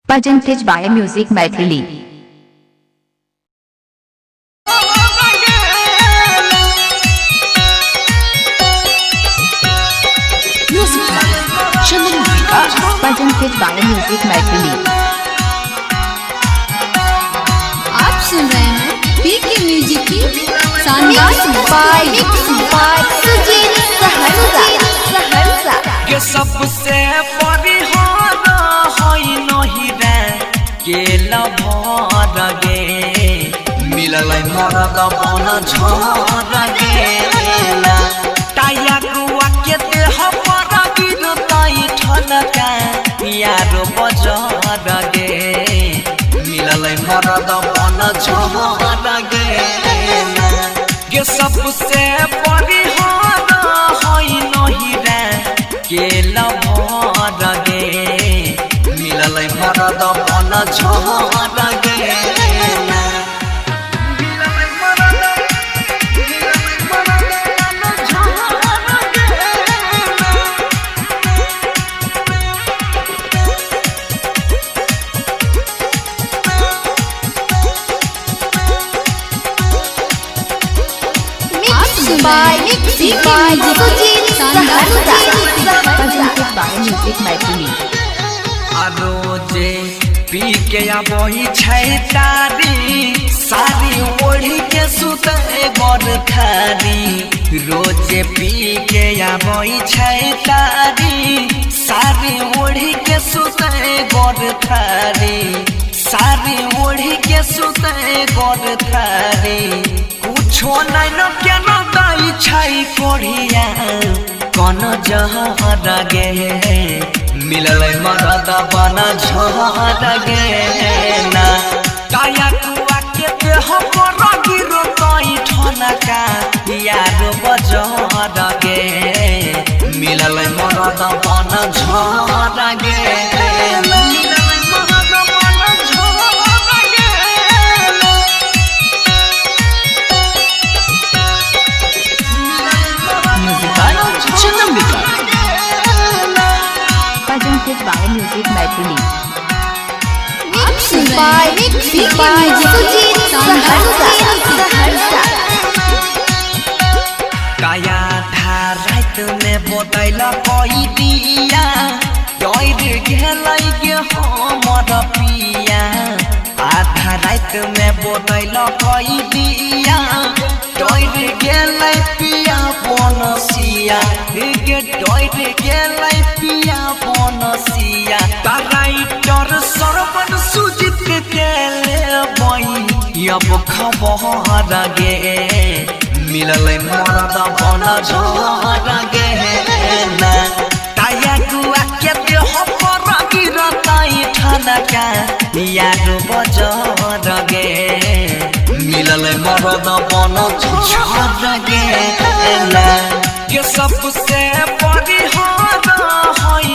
Presented by Music Maithili. Presented by Music Maithili. आप सुन रहे हैं पीके म्यूजिक की शानदार के सबसे परिहार होई नहीं रे के लभर गे मिलल मरद बन झर गेला टाया गुआ के देह पर गिरतई ठनका यार बजर गे मिलल मरद बन झर गेला के सबसे परिहार होई नहीं रे के लभर गे मिलल मरद बन झर गेला Presented by Music Maithili. रोजे पी के वही छैतारी सारी ओढ़ी के सुते बरखारी रोजे पी के वही छैतारी सारी ओढ़ी के सुते बरखारी सारी ओढ़ी के सुते बरखारी कुछो नहीं न केना दाई छै कोढ़िया कौन जहर गे मिलल मरद बन झर गेला काया कुआ के देह पर गिरतई ठनका यार बजर गे मिलल मरद बन झर गेला Presented by Music Maithili. आप सुन रहे हैं पीके म्यूजिक की शानदार काया था रात में बोतल कोई दिया डोर गेलै के हमर पिया आधा रात में बोतल कोई दिया डोर गेलै पिया बनसिया के डोर गेलै पिया बनसिया राइटर सरवन सुजित के लेबै अब खबर गे मिलल मरद बन झर गेला काया गुआ के देह पर गिरतई ठनका यार बजर गे मिलल मरद बन झर गेला के सबसे परिहार होई